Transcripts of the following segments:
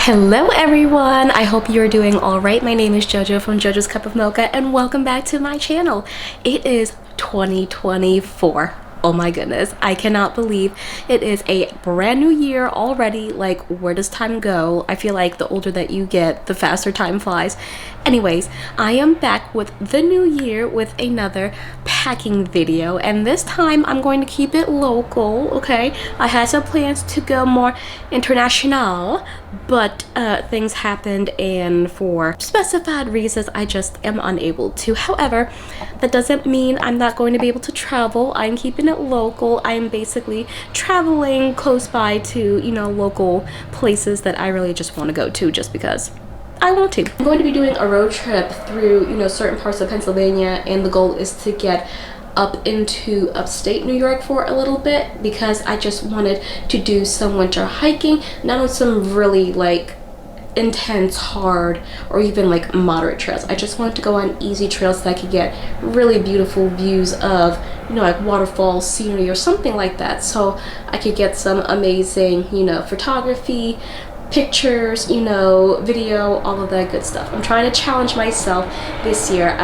Hello everyone, I hope you're doing all right. My name is JoJo from JoJo's Cup of Mocha and welcome back to my channel. It is 2024. Oh my goodness, I cannot believe it is a brand new year already. Like, where does time go? I feel like the older that you get, the faster time flies. Anyways, I am back with the new year with another packing video, and this time I'm going to keep it local, okay? I had some plans to go more international, but things happened, and for specified reasons I just am unable to. However, that doesn't mean I'm not going to be able to travel. I'm keeping it local. I'm basically traveling close by to, you know, local places that I really just want to go to just because I want to. I'm going to be doing a road trip through, you know, certain parts of Pennsylvania, and the goal is to get up into upstate New York for a little bit because I just wanted to do some winter hiking, not on some really like intense, hard, or even like moderate trails. I just wanted to go on easy trails so I could get really beautiful views of, you know, like waterfalls, scenery, or something like that, so I could get some amazing, you know, photography, pictures, you know, video, all of that good stuff. I'm trying to challenge myself this year.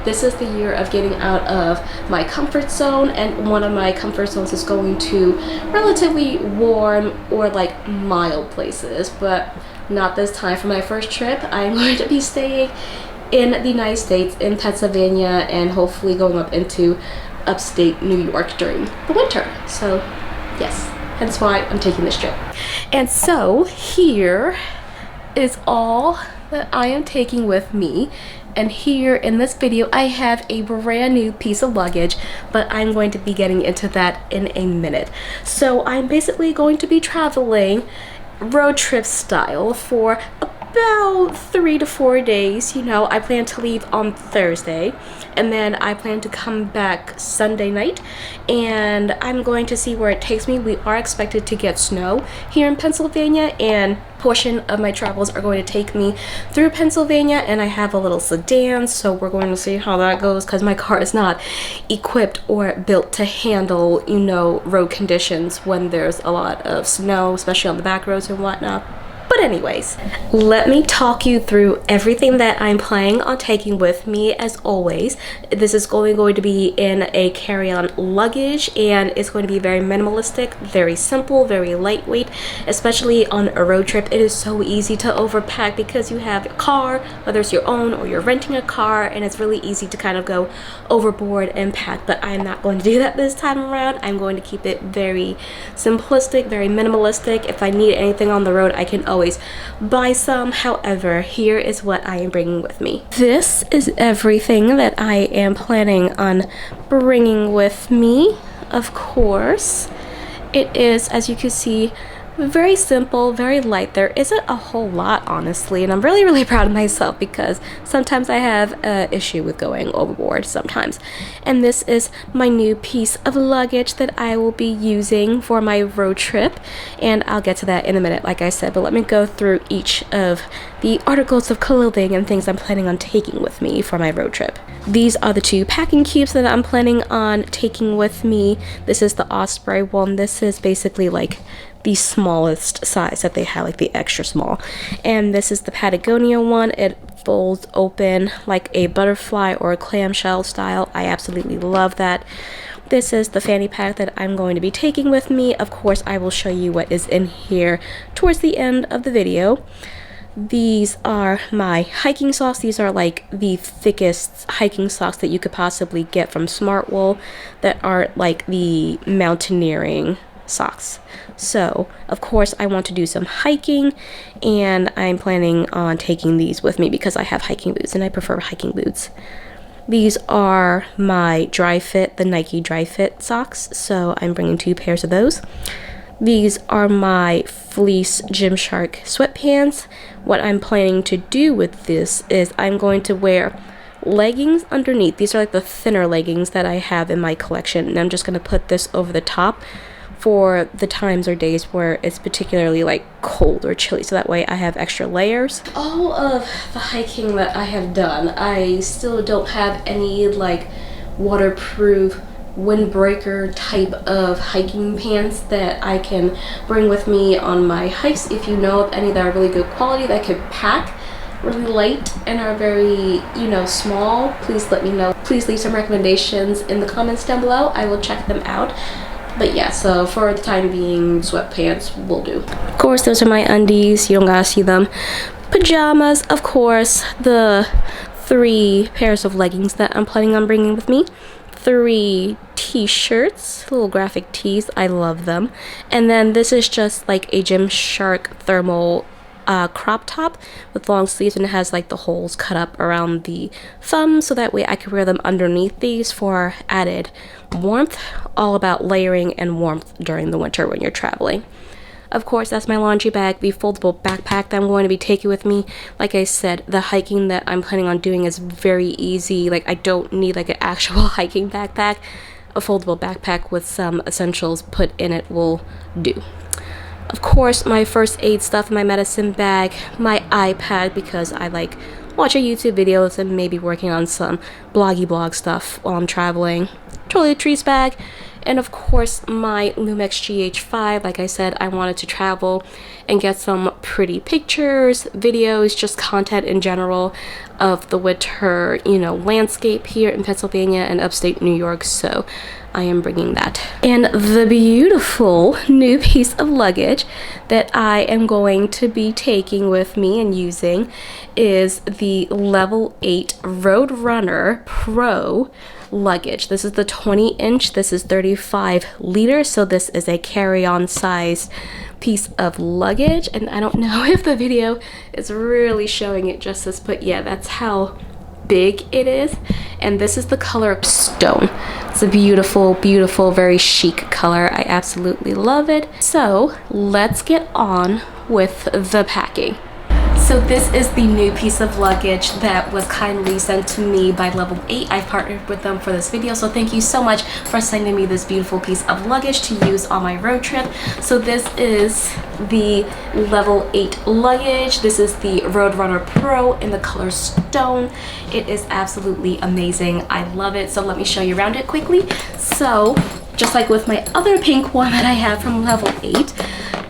This is the year of getting out of my comfort zone, and one of my comfort zones is going to relatively warm or like mild places, but not this time. For my first trip, I'm going to be staying in the United States, in Pennsylvania, and hopefully going up into upstate New York during the winter. So yes, hence why I'm taking this trip. And so here is all that I am taking with me, and here in this video I have a brand new piece of luggage, but I'm going to be getting into that in a minute. So I'm basically going to be traveling road trip style for about 3 to 4 days. You know, I plan to leave on Thursday, and then I plan to come back Sunday night, and I'm going to see where it takes me. We are expected to get snow here in Pennsylvania, and portion of my travels are going to take me through Pennsylvania, and I have a little sedan, so we're going to see how that goes because my car is not equipped or built to handle, you know, road conditions when there's a lot of snow, especially on the back roads and whatnot. But anyways, let me talk you through everything that I'm planning on taking with me. As always, this is going to be in a carry-on luggage, and it's going to be very minimalistic, very simple, very lightweight, especially on a road trip. It is so easy to overpack because you have a car, whether it's your own or you're renting a car, and it's really easy to kind of go overboard and pack. But I'm not going to do that this time around. I'm going to keep it very simplistic, very minimalistic. If I need anything on the road, I can always buy some. However, here is what I am bringing with me. This is everything that I am planning on bringing with me. Of course, it is, as you can see, very simple, very light. There isn't a whole lot, honestly, and I'm really proud of myself because sometimes I have an issue with going overboard sometimes. And this is my new piece of luggage that I will be using for my road trip, and I'll get to that in a minute, like I said. But let me go through each of the articles of clothing and things I'm planning on taking with me for my road trip. These are the 2 packing cubes that I'm planning on taking with me. This is the Osprey one. This is basically like the smallest size that they have, like the extra small. And this is the Patagonia one. It folds open like a butterfly or a clamshell style. I absolutely love that. This is the fanny pack that I'm going to be taking with me. Of course, I will show you what is in here towards the end of the video. These are my hiking socks. These are like the thickest hiking socks that you could possibly get from Smartwool, that are like the mountaineering socks. So of course I want to do some hiking, and I'm planning on taking these with me because I have hiking boots and I prefer hiking boots. These are my dry fit, the Nike dry fit socks, so I'm bringing 2 pairs of those. These are my fleece Gymshark sweatpants. What I'm planning to do with this is I'm going to wear leggings underneath. These are like the thinner leggings that I have in my collection, and I'm just going to put this over the top for the times or days where it's particularly like cold or chilly, so that way I have extra layers. All of the hiking that I have done, I still don't have any like waterproof windbreaker type of hiking pants that I can bring with me on my hikes. If you know of any that are really good quality that could pack really light and are very, you know, small, please let me know. Please leave some recommendations in the comments down below. I will check them out. But yeah, so for the time being, sweatpants will do. Of course, those are my undies. You don't gotta see them. Pajamas, of course, the 3 pairs of leggings that I'm planning on bringing with me. 3 t-shirts, little graphic tees. I love them. And then this is just like a Gymshark thermal crop top with long sleeves, and it has like the holes cut up around the thumb so that way I can wear them underneath these for added warmth. All about layering and warmth during the winter when you're traveling. Of course, that's my laundry bag, the foldable backpack that I'm going to be taking with me. Like I said, the hiking that I'm planning on doing is very easy. Like, I don't need like an actual hiking backpack. A foldable backpack with some essentials put in it will do. Of course, my first aid stuff in my medicine bag, my iPad because I like watching YouTube videos and maybe working on some blog stuff while I'm traveling. Toiletries bag. And of course, my Lumix GH5. Like I said, I wanted to travel and get some pretty pictures, videos, just content in general of the winter, you know, landscape here in Pennsylvania and upstate New York. So I am bringing that. And the beautiful new piece of luggage that I am going to be taking with me and using is the Level 8 Roadrunner Pro luggage. This is the 20-inch. This is 35 liters, so this is a carry-on size piece of luggage. And I don't know if the video is really showing it justice, but yeah, that's how big it is. And this is the color Stone. It's a beautiful, beautiful, very chic color. I absolutely love it. So let's get on with the packing. So this is the new piece of luggage that was kindly sent to me by Level 8. I partnered with them for this video, so thank you so much for sending me this beautiful piece of luggage to use on my road trip. So this is the Level 8 luggage. This is the Roadrunner Pro in the color Stone. It is absolutely amazing. I love it. So let me show you around it quickly. So just like with my other pink one that I have from Level 8,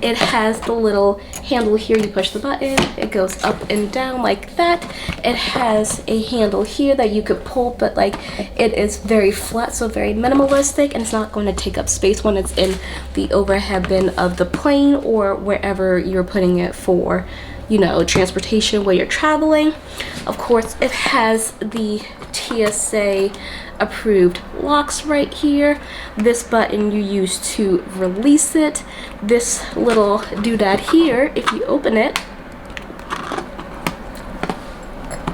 it has the little handle here. You push the button, it goes up and down like that. It has a handle here that you could pull, but like it is very flat, so very minimalistic, and it's not going to take up space when it's in the overhead bin of the plane or wherever you're putting it for, you know, transportation where you're traveling. Of course, it has the TSA approved locks right here. This button you use to release it. This little doodad here, if you open it,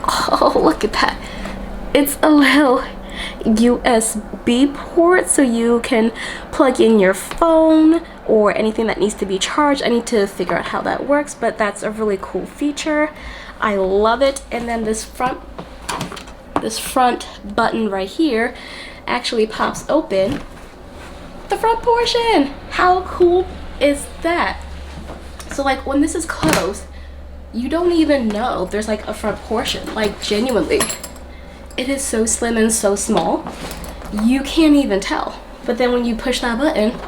oh, look at that. It's a little USB port, so you can plug in your phone or anything that needs to be charged. I need to figure out how that works, but that's a really cool feature. I love it. And then this front button right here actually pops open the front portion. How cool is that? So like when this is closed, you don't even know there's like a front portion. Like genuinely, it is so slim and so small, you can't even tell. But then when you push that button,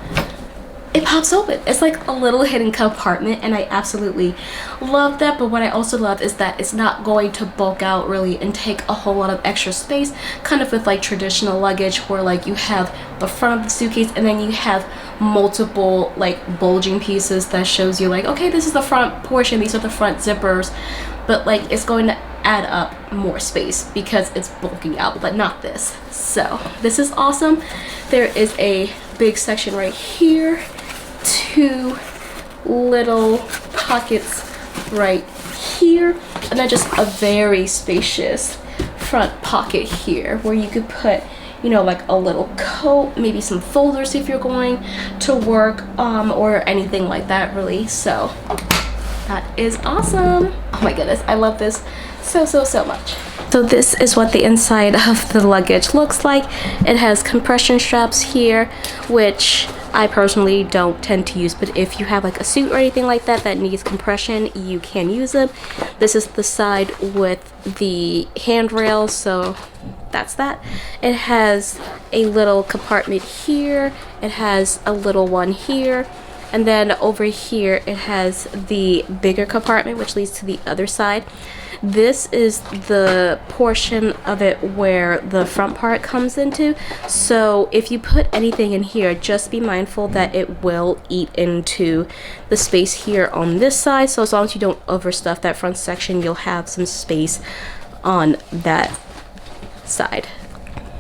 it pops open. It's like a little hidden compartment, and I absolutely love that. But what I also love is that it's not going to bulk out really and take a whole lot of extra space, kind of with like traditional luggage where like you have the front of the suitcase and then you have multiple like bulging pieces that shows you like, okay, this is the front portion, these are the front zippers, but like it's going to add up more space because it's bulking out, but not this. So this is awesome. There is a big section right here, 2 little pockets right here, and then just a very spacious front pocket here where you could put, you know, like a little coat, maybe some folders if you're going to work, or anything like that really. So that is awesome. Oh my goodness, I love this so much. So this is what the inside of the luggage looks like. It has compression straps here, which I personally don't tend to use, but if you have like a suit or anything like that that needs compression, you can use them. This is the side with the handrails, so that's that. It has a little compartment here, it has a little one here, and then over here it has the bigger compartment which leads to the other side. This is the portion of it where the front part comes into. So if you put anything in here, just be mindful that it will eat into the space here on this side. So as long as you don't overstuff that front section, you'll have some space on that side.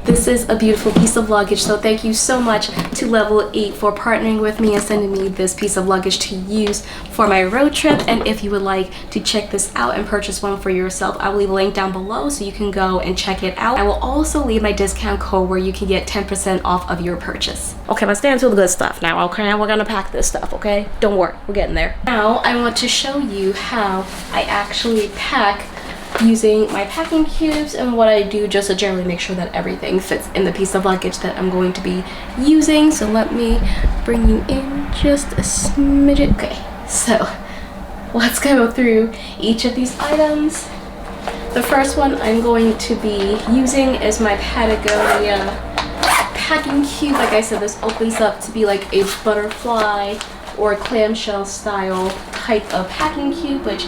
This is a beautiful piece of luggage, so thank you so much to Level 8 for partnering with me and sending me this piece of luggage to use for my road trip. And if you would like to check this out and purchase one for yourself, I will leave a link down below so you can go and check it out. I will also leave my discount code where you can get 10% off of your purchase. Okay, let's stand to the good stuff now, okay? We're gonna pack this stuff, okay? Don't worry, we're getting there. Now, I want to show you how I actually pack using my packing cubes and what I do just to generally make sure that everything fits in the piece of luggage that I'm going to be using. So let me bring you in just a smidget. Okay, so let's go through each of these items. The first one I'm going to be using is my Patagonia packing cube. Like I said, this opens up to be like a butterfly or clamshell style type of packing cube, which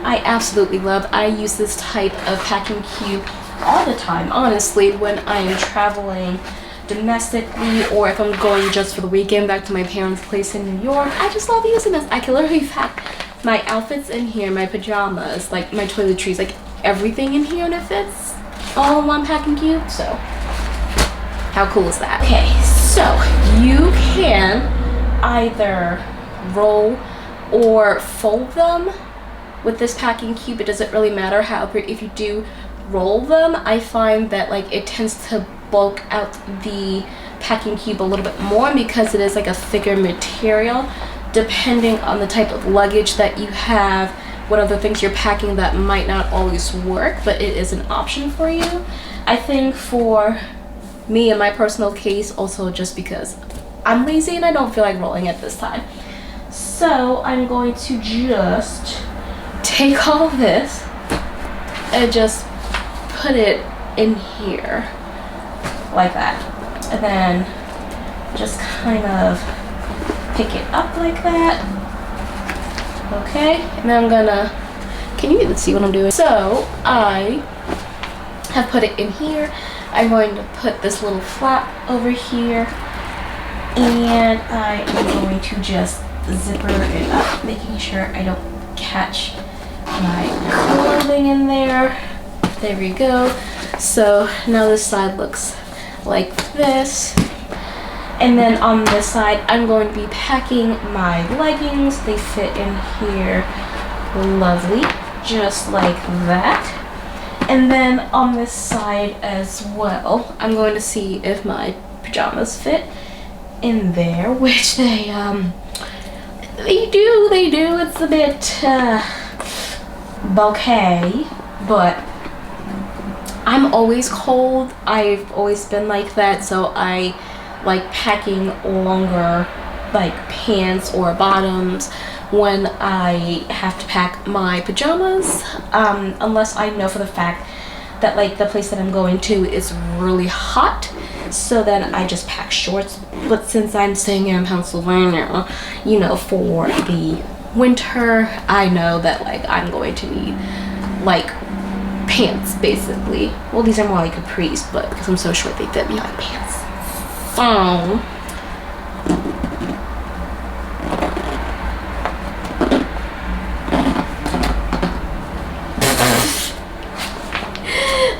I absolutely love. I use this type of packing cube all the time, honestly, when I am traveling domestically or if I'm going just for the weekend back to my parents' place in New York. I just love using this. I can literally pack my outfits in here, my pajamas, like my toiletries, like everything in here, and it fits all in one packing cube. So how cool is that? Okay, so you can either roll or fold them with this packing cube. It doesn't really matter. However, if you do roll them, I find that like it tends to bulk out the packing cube a little bit more because it is like a thicker material. Depending on the type of luggage that you have, what other things you're packing, that might not always work, but it is an option for you. I think for me in my personal case, also just because I'm lazy and I don't feel like rolling at this time. So I'm going to just take all this and just put it in here like that, and then just kind of pick it up like that. Okay, and then I'm gonna, can you even see what I'm doing? So I have put it in here. I'm going to put this little flap over here, and I am going to just zipper it up, making sure I don't catch my clothing in there. There we go. So now this side looks like this, and then on this side I'm going to be packing my leggings. They fit in here lovely, just like that. And then on this side as well, I'm going to see if my pajamas fit in there, which they do. It's a bit bulky, but I'm always cold. I've always been like that, so I like packing longer like pants or bottoms when I have to pack my pajamas, unless I know for the fact that like the place that I'm going to is really hot, so then I just pack shorts. But since I'm staying in Pennsylvania, you know, for the winter, I know that like I'm going to need like pants basically. Well, these are more like capris, but because I'm so short they fit me like pants. So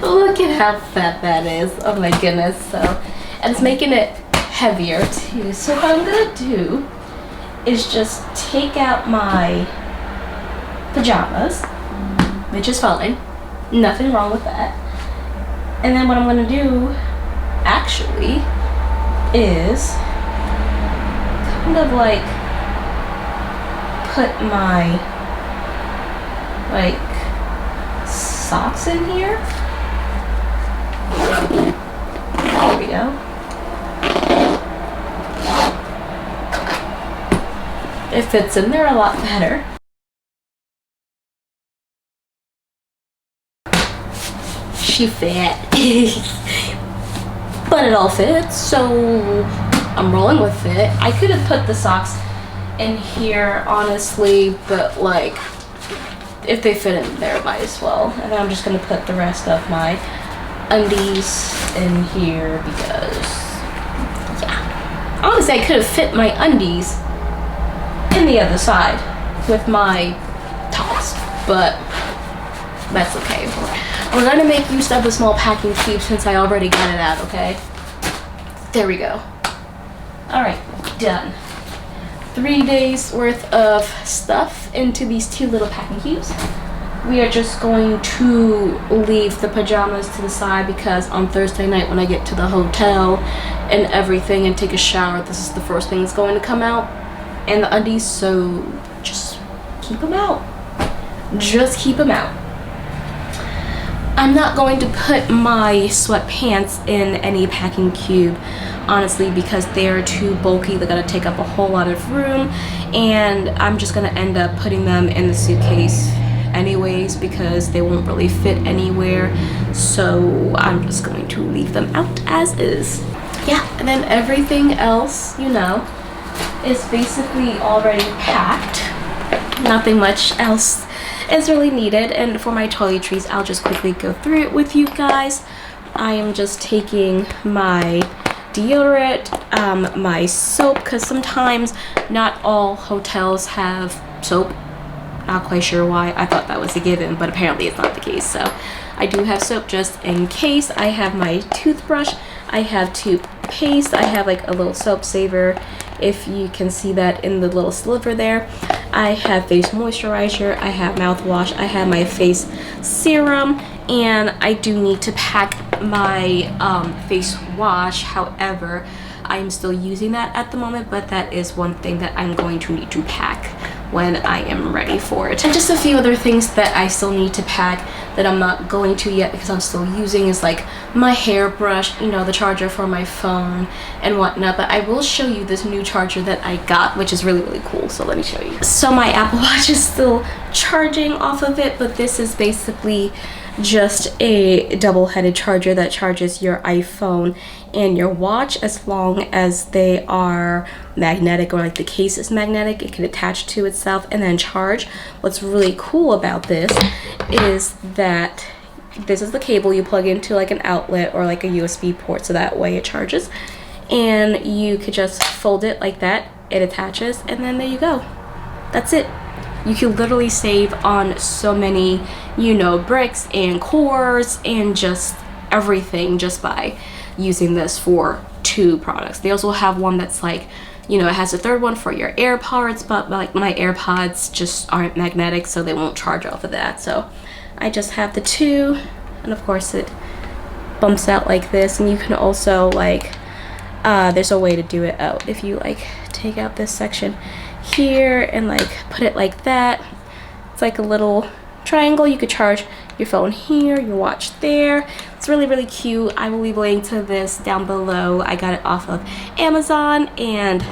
look at how fat that is. Oh my goodness. So, and it's making it heavier too. So what I'm gonna do is just take out my pajamas, which is fine, nothing wrong with that. And then what I'm gonna do actually is kind of like put my like socks in here. There we go. It fits in there a lot better. too fat. But it all fits, so I'm rolling with it. I could have put the socks in here, honestly, but like, if they fit in there, might as well. And then I'm just gonna put the rest of my undies in here because, yeah. Honestly, I could have fit my undies in the other side with my tops, but that's okay. We're gonna make use of the small packing cube since I already got it out, okay? There we go. All right, done. 3 days worth of stuff into these 2 little packing cubes. We are just going to leave the pajamas to the side because on Thursday night when I get to the hotel and everything and take a shower, this is the first thing that's going to come out, and the undies, so just keep them out. Just keep them out. I'm not going to put my sweatpants in any packing cube, honestly, because they're too bulky. They're gonna take up a whole lot of room, and I'm just gonna end up putting them in the suitcase anyways because they won't really fit anywhere. So I'm just going to leave them out as is. Yeah, and then everything else, you know, is basically already packed. Nothing much else is really needed. And for my toiletries, I'll just quickly go through it with you guys. I am just taking my deodorant, my soap, because sometimes not all hotels have soap. Not quite sure why. I thought that was a given, but apparently it's not the case. So I do have soap just in case. I have my toothbrush. I have toothpaste. I have like a little soap saver, if you can see that in the little sliver there. I have face moisturizer. I have mouthwash. I have my face serum, and I do need to pack my face wash. However, I'm still using that at the moment, but that is one thing that I'm going to need to pack when I am ready for it. And just a few other things that I still need to pack that I'm not going to yet because I'm still using is like my hairbrush, you know, the charger for my phone and whatnot. But I will show you this new charger that I got, which is really, really cool. So let me show you. So my Apple Watch is still charging off of it, but this is basically just a double-headed charger that charges your iPhone and your watch. As long as they are magnetic, or like the case is magnetic, it can attach to itself and then charge. What's really cool about this is that this is the cable you plug into like an outlet or like a USB port, so that way it charges, and you could just fold it like that, it attaches, and then there you go. That's it. You can literally save on so many, you know, bricks and cores and just everything just by using this for 2 products. They also have one that's like, you know, it has a third one for your AirPods, but like my AirPods just aren't magnetic, so they won't charge off of that. So I just have the 2, and of course it bumps out like this. And you can also like, there's a way to do it out. If you like take out this section here and like put it like that, it's like a little triangle. You could charge your phone here, your watch there. It's really, really cute. I will leave a link to this down below. I got it off of Amazon and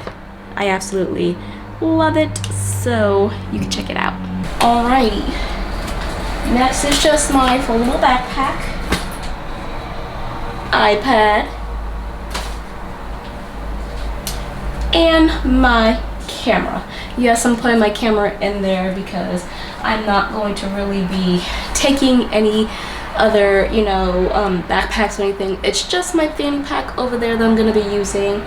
I absolutely love it, so you can check it out. Alrighty, next is just my foldable backpack, iPad, and my camera. Yes, I'm putting my camera in there because I'm not going to really be taking any other, you know, backpacks or anything. It's just my fanny pack over there that I'm going to be using,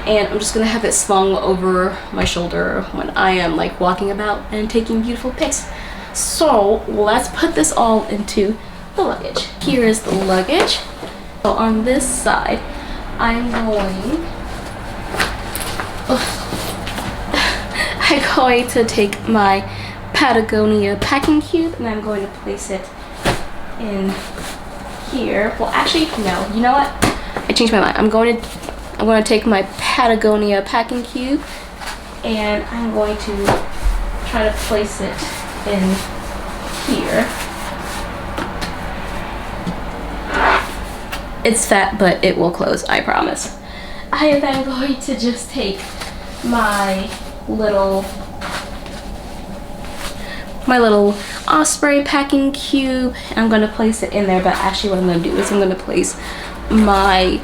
and I'm just going to have it slung over my shoulder when I am like walking about and taking beautiful pics. So let's put this all into the luggage. Here is the luggage. So on this side, I'm going to take my Patagonia packing cube, and I'm going to place it in here. Well, actually, no. You know what? I changed my mind. I'm going to take my Patagonia packing cube, and I'm going to try to place it in here. It's fat, but it will close, I promise. I am then going to just take my my little Osprey packing cube. I'm gonna place it in there, but actually what I'm gonna do is I'm gonna place my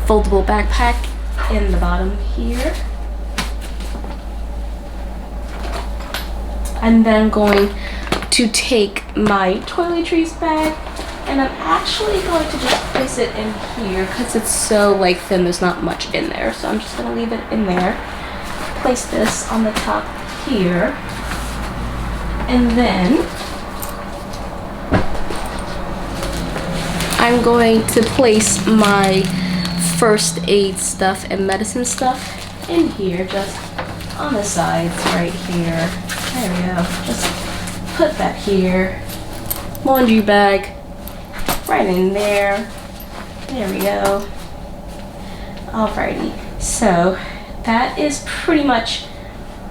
foldable backpack in the bottom here. I'm then going to take my toiletries bag, and I'm actually going to just place it in here because it's so like thin, there's not much in there. So I'm just gonna leave it in there. Place this on the top here. And then I'm going to place my first aid stuff and medicine stuff in here, just on the sides right here. There we go. Just put that here. Laundry bag right in there. There we go. Alrighty. So that is pretty much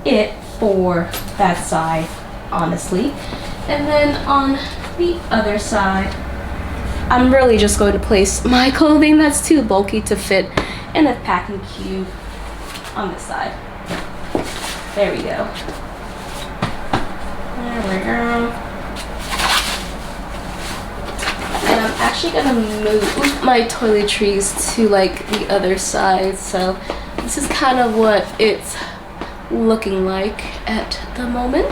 it for that side, honestly. And then on the other side, I'm really just going to place my clothing that's too bulky to fit in a packing cube on this side. There we go. There we go. And I'm actually gonna move my toiletries to like the other side. So this is kind of what it's looking like at the moment.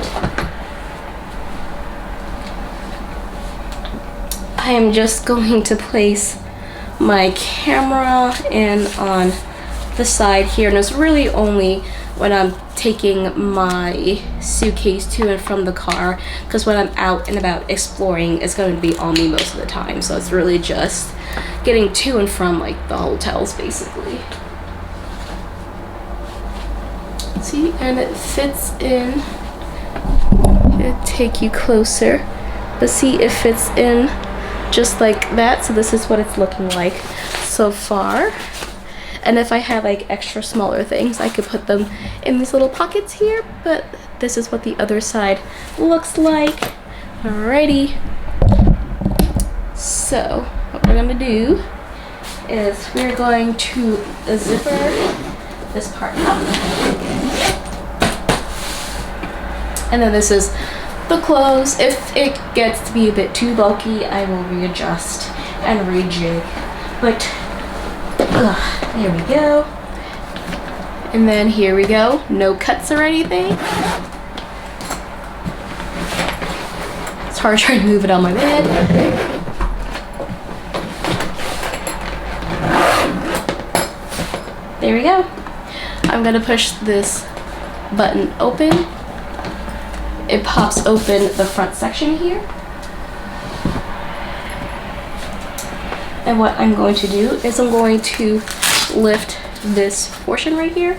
I am just going to place my camera in on the side here, and it's really only when I'm taking my suitcase to and from the car, because when I'm out and about exploring, it's going to be on me most of the time. So it's really just getting to and from like the hotels basically. See, and it fits in. It'll take you closer, but see, it fits in just like that. So this is what it's looking like so far. And if I had like extra smaller things, I could put them in these little pockets here, but this is what the other side looks like. Alrighty. So what we're gonna do is we're going to zipper this part up. And then this is the clothes. If it gets to be a bit too bulky, I will readjust and rejig. But there we go. And then here we go. No cuts or anything. It's hard trying to move it on my bed. There we go. I'm gonna push this button open. It pops open the front section here. And what I'm going to do is I'm going to lift this portion right here.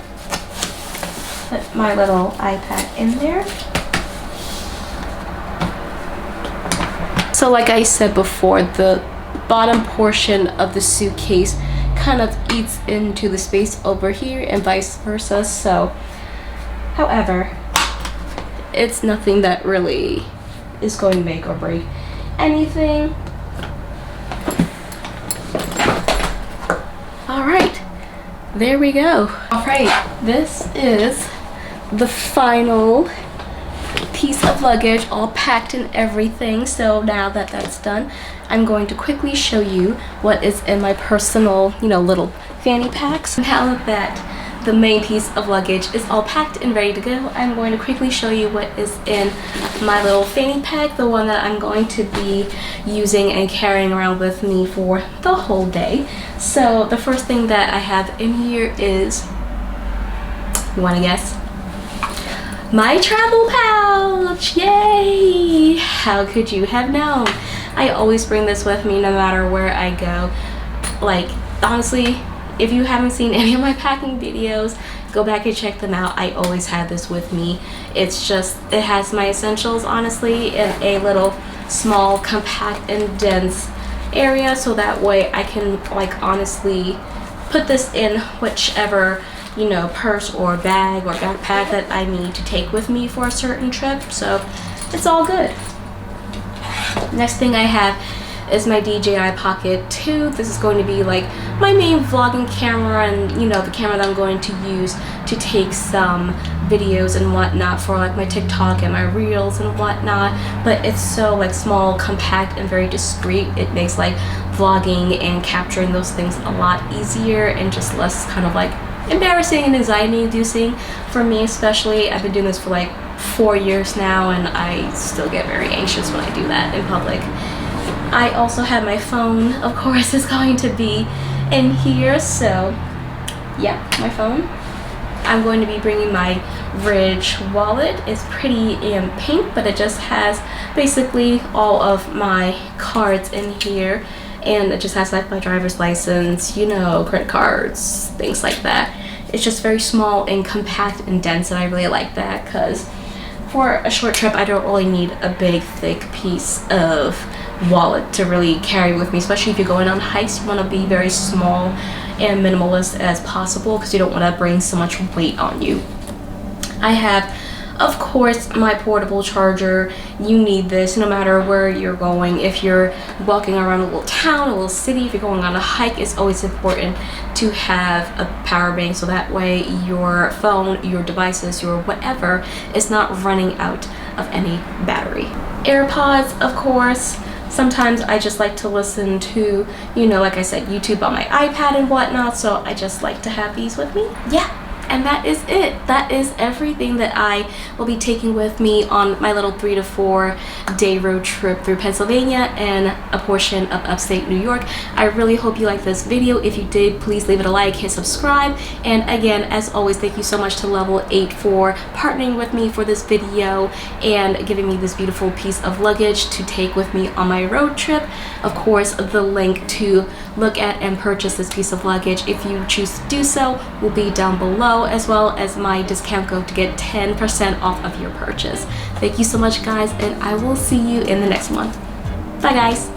Put my little iPad in there. So like I said before, the bottom portion of the suitcase kind of eats into the space over here and vice versa. So, however, it's nothing that really is going to make or break anything. All right, there we go. All right, this is the final piece of luggage, all packed and everything. So now that that's done, I'm going to quickly show you what is in my personal, little fanny packs. Now that the main piece of luggage is all packed and ready to go, I'm going to quickly show you what is in my little fanny pack, the one that I'm going to be using and carrying around with me for the whole day. So the first thing that I have in here is, you want to guess? My travel pouch! Yay! How could you have known? I always bring this with me no matter where I go. Like, honestly, if you haven't seen any of my packing videos, go back and check them out. I always have this with me. It's just, it has my essentials, honestly, in a little small, compact, and dense area, so that way I can, like, honestly put this in whichever, purse or bag or backpack that I need to take with me for a certain trip. So it's all good. Next thing I have is my DJI Pocket 2. This is going to be like my main vlogging camera, and the camera that I'm going to use to take some videos and whatnot for like my TikTok and my reels and whatnot, but it's so like small, compact, and very discreet. It makes like vlogging and capturing those things a lot easier and just less kind of like embarrassing and anxiety inducing for me. Especially, I've been doing this for like 4 years now and I still get very anxious when I do that in public. I also have my phone, of course, is going to be in here, so yeah, my phone. I'm going to be bringing my Ridge wallet. It's pretty in pink, but it just has basically all of my cards in here, and it just has like my driver's license, you know, credit cards, things like that. It's just very small and compact and dense, and I really like that because for a short trip I don't really need a big thick piece of wallet to really carry with me, especially if you're going on hikes. You want to be very small and minimalist as possible because you don't want to bring so much weight on you. I have, of course, my portable charger. You need this no matter where you're going. If you're walking around a little town, a little city, if you're going on a hike, it's always important to have a power bank so that way your phone, your devices, your whatever is not running out of any battery. AirPods, of course. Sometimes I just like to listen to, you know, like I said, YouTube on my iPad and whatnot, so I just like to have these with me. Yeah, and that is it. That is everything that I will be taking with me on my little 3 to 4 day road trip through Pennsylvania and a portion of upstate New York. I really hope you liked this video. If you did, please leave it a like, hit subscribe, and again, as always, thank you so much to Level 8 for partnering with me for this video and giving me this beautiful piece of luggage to take with me on my road trip. Of course, the link to look at and purchase this piece of luggage, if you choose to do so, will be down below, as well as my discount code to get 10% off of your purchase. Thank you so much, guys, and I will see you in the next one. Bye, guys.